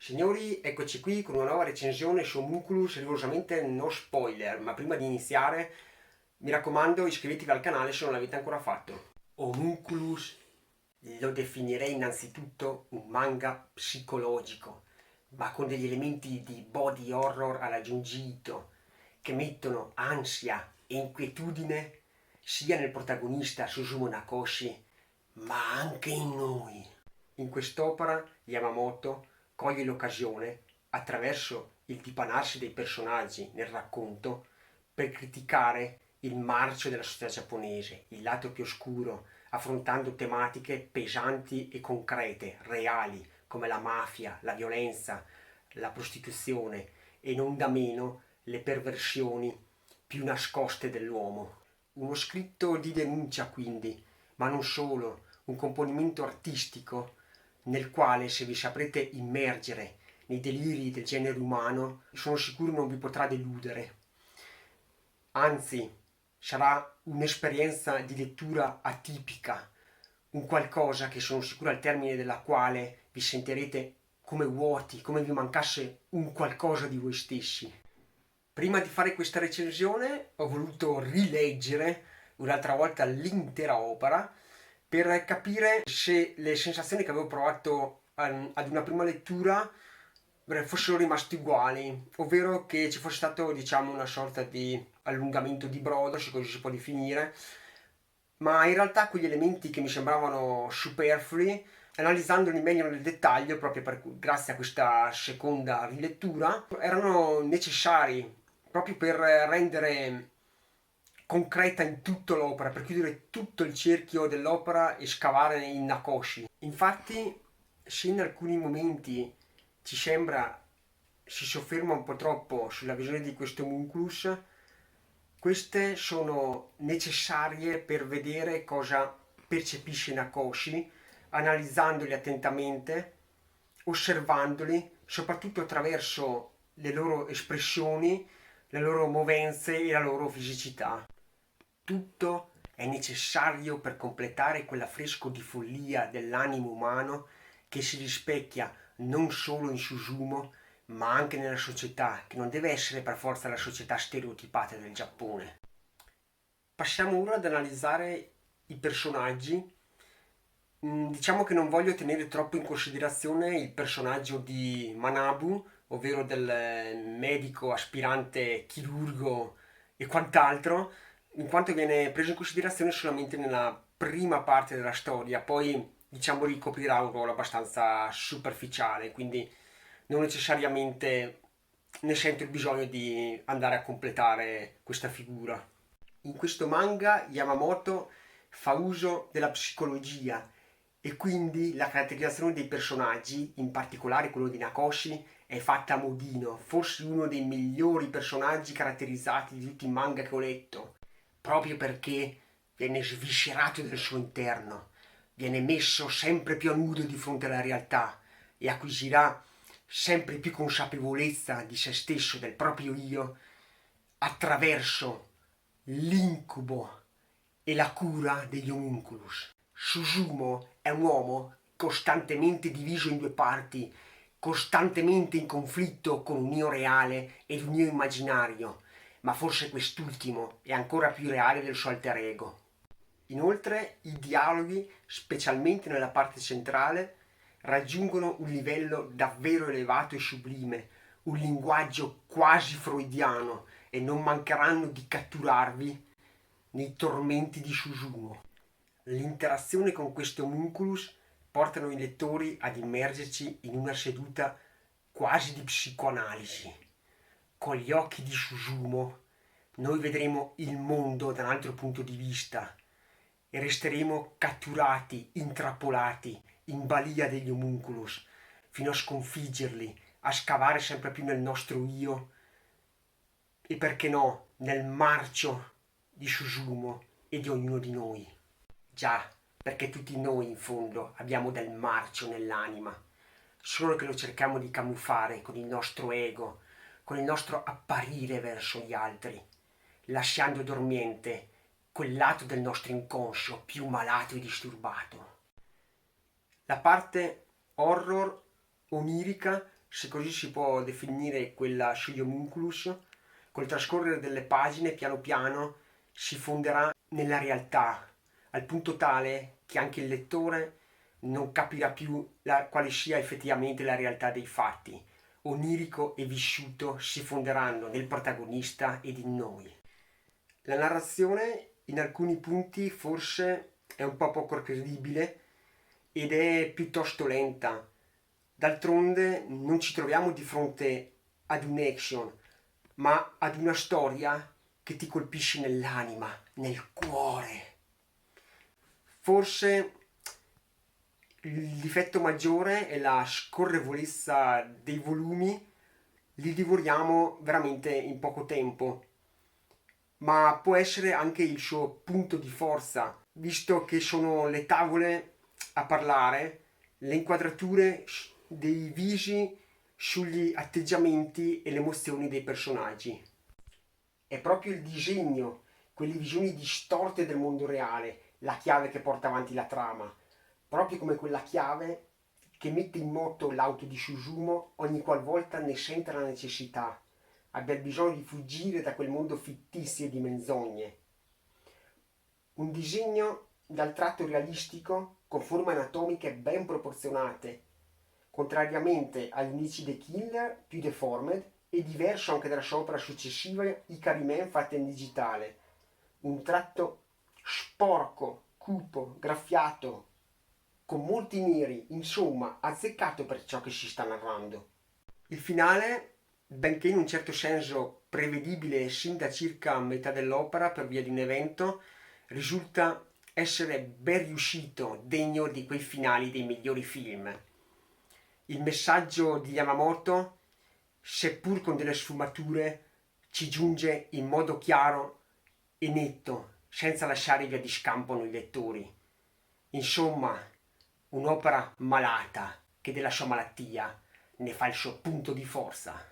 Signori, eccoci qui con una nuova recensione su Homunculus, rigorosamente no spoiler, ma prima di iniziare, mi raccomando, iscrivetevi al canale se non l'avete ancora fatto. Homunculus lo definirei innanzitutto un manga psicologico, ma con degli elementi di body horror alla Junji Ito, che mettono ansia e inquietudine sia nel protagonista Susumu Nakoshi, ma anche in noi. In quest'opera Yamamoto coglie l'occasione, attraverso il dipanarsi dei personaggi nel racconto, per criticare il marcio della società giapponese, il lato più oscuro, affrontando tematiche pesanti e concrete, reali, come la mafia, la violenza, la prostituzione e non da meno le perversioni più nascoste dell'uomo. Uno scritto di denuncia quindi, ma non solo, un componimento artistico nel quale se vi saprete immergere nei deliri del genere umano, sono sicuro non vi potrà deludere. Anzi, sarà un'esperienza di lettura atipica, un qualcosa che sono sicuro al termine della quale vi sentirete come vuoti, come vi mancasse un qualcosa di voi stessi. Prima di fare questa recensione ho voluto rileggere un'altra volta l'intera opera per capire se le sensazioni che avevo provato ad una prima lettura fossero rimaste uguali, ovvero che ci fosse stato, diciamo, una sorta di allungamento di brodo, se così si può definire, ma in realtà quegli elementi che mi sembravano superflui, analizzandoli meglio nel dettaglio, proprio grazie a questa seconda rilettura, erano necessari proprio per rendere concreta in tutta l'opera, per chiudere tutto il cerchio dell'opera e scavare in Nakoshi. Infatti, se in alcuni momenti ci sembra si sofferma un po' troppo sulla visione di questo Homunculus, queste sono necessarie per vedere cosa percepisce Nakoshi, analizzandoli attentamente, osservandoli, soprattutto attraverso le loro espressioni, le loro movenze e la loro fisicità. Tutto è necessario per completare quell'affresco di follia dell'animo umano che si rispecchia non solo in Susumu, ma anche nella società, che non deve essere per forza la società stereotipata del Giappone. Passiamo ora ad analizzare i personaggi. Diciamo che non voglio tenere troppo in considerazione il personaggio di Manabu, ovvero del medico aspirante chirurgo e quant'altro, in quanto viene preso in considerazione solamente nella prima parte della storia, poi diciamo ricoprirà un ruolo abbastanza superficiale, quindi non necessariamente ne sento il bisogno di andare a completare questa figura. In questo manga Yamamoto fa uso della psicologia e quindi la caratterizzazione dei personaggi, in particolare quello di Nakoshi, è fatta a modino, forse uno dei migliori personaggi caratterizzati di tutti i manga che ho letto, proprio perché viene sviscerato nel suo interno, viene messo sempre più a nudo di fronte alla realtà e acquisirà sempre più consapevolezza di se stesso, del proprio io, attraverso l'incubo e la cura degli homunculus. Susumu è un uomo costantemente diviso in due parti, costantemente in conflitto con un io reale ed un io immaginario, ma forse quest'ultimo è ancora più reale del suo alter ego. Inoltre i dialoghi, specialmente nella parte centrale, raggiungono un livello davvero elevato e sublime, un linguaggio quasi freudiano e non mancheranno di catturarvi nei tormenti di Susumu. L'interazione con questo homunculus portano i lettori ad immergerci in una seduta quasi di psicoanalisi. Con gli occhi di Susumu noi vedremo il mondo da un altro punto di vista e resteremo catturati, intrappolati in balia degli homunculus fino a sconfiggerli, a scavare sempre più nel nostro io e perché no, nel marcio di Susumu e di ognuno di noi. Già, perché tutti noi in fondo abbiamo del marcio nell'anima, solo che lo cerchiamo di camuffare con il nostro ego, con il nostro apparire verso gli altri, lasciando dormiente quel lato del nostro inconscio più malato e disturbato. La parte horror onirica se così si può definire quella sugli homunculus, col trascorrere delle pagine piano piano si fonderà nella realtà, al punto tale che anche il lettore non capirà più quale sia effettivamente la realtà dei fatti. Onirico e vissuto si fonderanno nel protagonista ed in noi. La narrazione in alcuni punti forse è un po' poco credibile ed è piuttosto lenta. D'altronde non ci troviamo di fronte ad un action, ma ad una storia che ti colpisce nell'anima, nel cuore. Forse il difetto maggiore è la scorrevolezza dei volumi, li divoriamo veramente in poco tempo, ma può essere anche il suo punto di forza, visto che sono le tavole a parlare, le inquadrature dei visi sugli atteggiamenti e le emozioni dei personaggi. È proprio il disegno, quelle visioni distorte del mondo reale, la chiave che porta avanti la trama, proprio come quella chiave che mette in moto l'auto di Susumu ogni qualvolta ne sente la necessità, abbia bisogno di fuggire da quel mondo fittizio di menzogne. Un disegno dal tratto realistico, con forme anatomiche ben proporzionate, contrariamente agli Unici The Killer, più deformed, e diverso anche dalla sua opera successiva Ikari Man fatta in digitale. Un tratto sporco, cupo, graffiato, con molti neri, insomma, azzeccato per ciò che si sta narrando. Il finale, benché in un certo senso prevedibile sin da circa metà dell'opera per via di un evento, risulta essere ben riuscito, degno di quei finali dei migliori film. Il messaggio di Yamamoto, seppur con delle sfumature, ci giunge in modo chiaro e netto, senza lasciare via di scampo noi lettori. Insomma, un'opera malata che della sua malattia ne fa il suo punto di forza.